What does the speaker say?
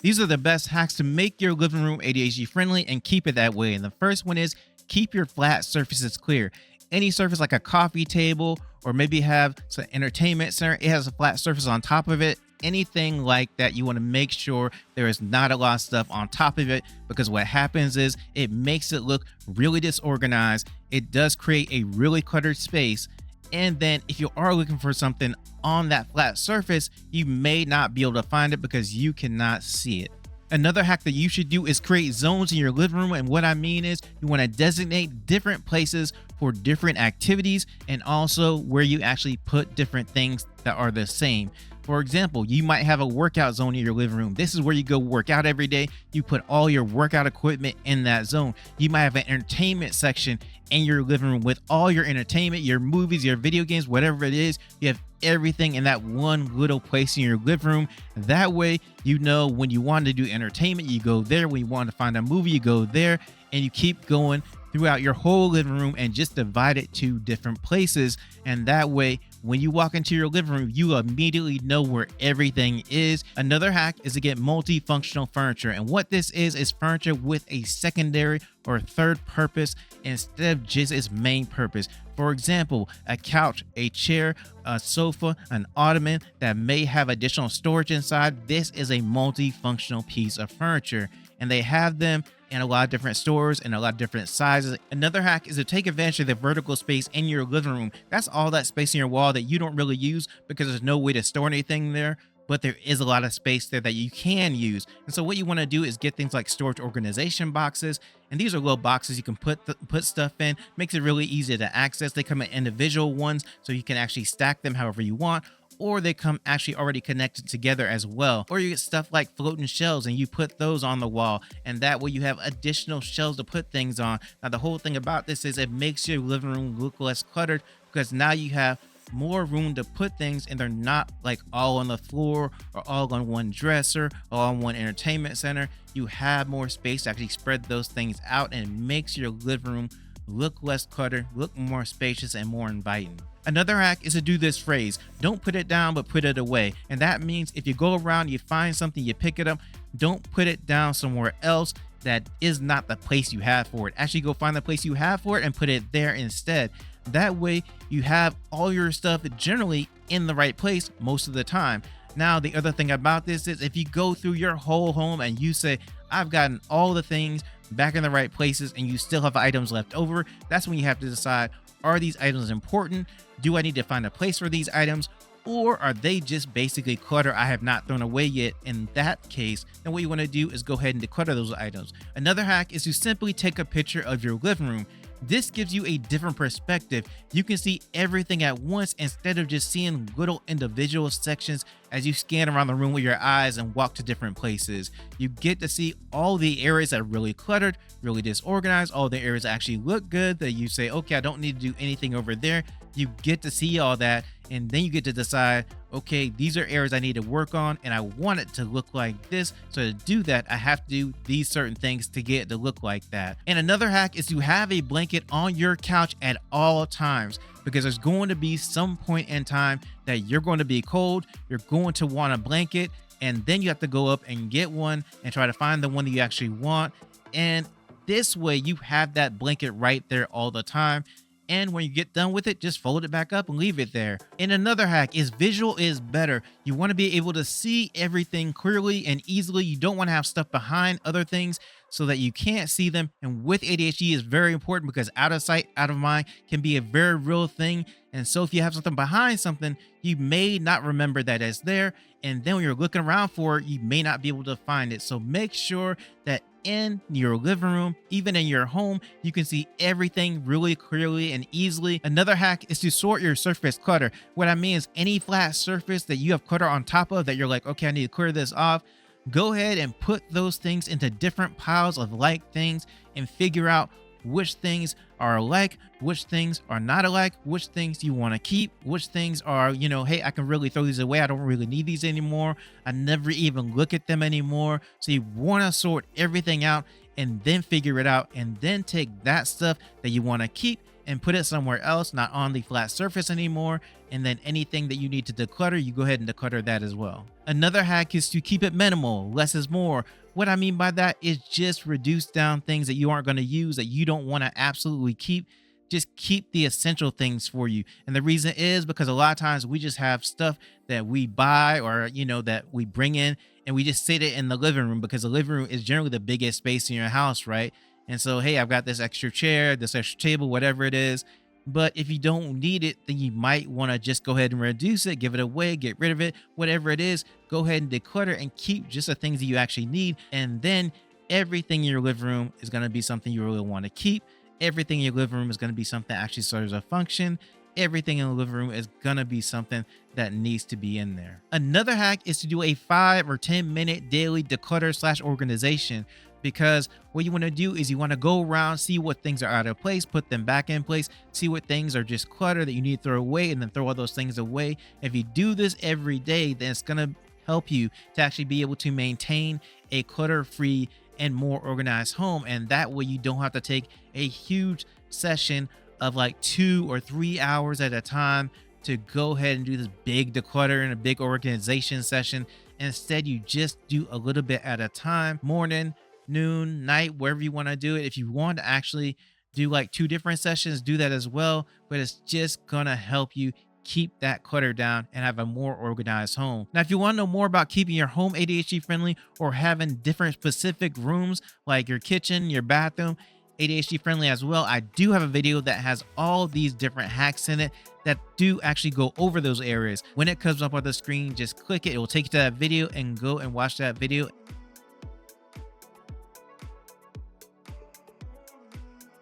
These are the best hacks to make your living room ADHD friendly and keep it that way. And the first one is keep your flat surfaces clear. Any surface like a coffee table, or maybe have some entertainment center, it has a flat surface on top of it. Anything like that, you want to make sure there is not a lot of stuff on top of it, because what happens is it makes it look really disorganized. It does create a really cluttered space. And then if you are looking for something on that flat surface, you may not be able to find it because you cannot see it. Another hack that you should do is create zones in your living room. And what I mean is you want to designate different places for different activities, and also where you actually put different things that are the same. For example, you might have a workout zone in your living room. This is where you go work out every day. You put all your workout equipment in that zone. You might have an entertainment section in your living room with all your entertainment, your movies, your video games, whatever it is. You have everything in that one little place in your living room. That way, you know when you want to do entertainment, you go there. When you want to find a movie, you go there, and you keep going throughout your whole living room and just divide it to different places. And that way, when you walk into your living room, you immediately know where everything is. Another hack is to get multifunctional furniture. And what this is furniture with a secondary or third purpose instead of just its main purpose. For example, a couch, a chair, a sofa, an ottoman that may have additional storage inside. This is a multifunctional piece of furniture, and they have them in a lot of different stores and a lot of different sizes. Another hack is to take advantage of the vertical space in your living room. That's all that space in your wall that you don't really use because there's no way to store anything there, but there is a lot of space there that you can use. And so what you want to do is get things like storage organization boxes. And these are little boxes you can put stuff in. Makes it really easy to access. They come in individual ones, so you can actually stack them however you want, or they come actually already connected together as well. Or you get stuff like floating shelves and you put those on the wall, and that way you have additional shelves to put things on. Now the whole thing about this is it makes your living room look less cluttered, because now you have more room to put things, and they're not like all on the floor or all on one dresser or on one entertainment center. You have more space to actually spread those things out, and it makes your living room look less cluttered, look more spacious and more inviting. Another hack is to do this phrase: don't put it down, but put it away. And that means if you go around, you find something, you pick it up, don't put it down somewhere else that is not the place you have for it. Actually go find the place you have for it and put it there instead. That way you have all your stuff generally in the right place most of the time. Now, the other thing about this is if you go through your whole home and you say, I've gotten all the things back in the right places, and you still have items left over, that's when you have to decide, are these items important? Do I need to find a place for these items? Or are they just basically clutter I have not thrown away yet? In that case, then what you want to do is go ahead and declutter those items. Another hack is to simply take a picture of your living room. This gives you a different perspective. You can see everything at once instead of just seeing little individual sections as you scan around the room with your eyes and walk to different places. You get to see all the areas that are really cluttered, really disorganized, all the areas that actually look good that you say, okay, I don't need to do anything over there. You get to see all that, and then you get to decide, okay, these are areas I need to work on, and I want it to look like this. So to do that, I have to do these certain things to get it to look like that. And another hack is to have a blanket on your couch at all times, because there's going to be some point in time that you're going to be cold, you're going to want a blanket, and then you have to go up and get one and try to find the one that you actually want. And this way you have that blanket right there all the time. And when you get done with it, just fold it back up and leave it there. And another hack is visual is better. You want to be able to see everything clearly and easily. You don't want to have stuff behind other things so that you can't see them. And with ADHD is very important, because out of sight, out of mind can be a very real thing. And so if you have something behind something, you may not remember that it's there. And then when you're looking around for it, you may not be able to find it. So make sure that in your living room, even in your home, you can see everything really clearly and easily. Another hack is to sort your surface clutter. What I mean is any flat surface that you have clutter on top of that you're like, okay, I need to clear this off, go ahead and put those things into different piles of like things and figure out which things are alike, which things are not alike, which things you want to keep, which things are, hey, I can really throw these away. I don't really need these anymore. I never even look at them anymore. So you want to sort everything out and then figure it out, and then take that stuff that you want to keep and put it somewhere else, not on the flat surface anymore. And then anything that you need to declutter, you go ahead and declutter that as well. Another hack is to keep it minimal. Less is more. What I mean by that is just reduce down things that you aren't going to use, that you don't want to absolutely keep. Just keep the essential things for you. And the reason is because a lot of times we just have stuff that we buy, or, that we bring in, and we just sit it in the living room, because the living room is generally the biggest space in your house, right? And so, hey, I've got this extra chair, this extra table, whatever it is. But if you don't need it, then you might want to just go ahead and reduce it, give it away, get rid of it, whatever it is. Go ahead and declutter and keep just the things that you actually need. And then everything in your living room is going to be something you really want to keep. Everything in your living room is going to be something that actually serves a function. Everything in the living room is going to be something that needs to be in there. Another hack is to do a 5 or 10 minute daily declutter / organization, because what you want to do is you want to go around, see what things are out of place, put them back in place, see what things are just clutter that you need to throw away, and then throw all those things away. If you do this every day, then it's going to help you to actually be able to maintain a clutter-free and more organized home. And that way you don't have to take a huge session of like 2 or 3 hours at a time to go ahead and do this big declutter and a big organization session. Instead, you just do a little bit at a time, morning, noon, night, wherever you want to do it. If you want to actually do like 2 different sessions, do that as well. But it's just gonna help you keep that clutter down and have a more organized home. Now, if you want to know more about keeping your home ADHD friendly, or having different specific rooms like your kitchen, your bathroom ADHD friendly as well, I do have a video that has all these different hacks in it that do actually go over those areas. When it comes up on the screen, just click it. It will take you to that video and go and watch that video.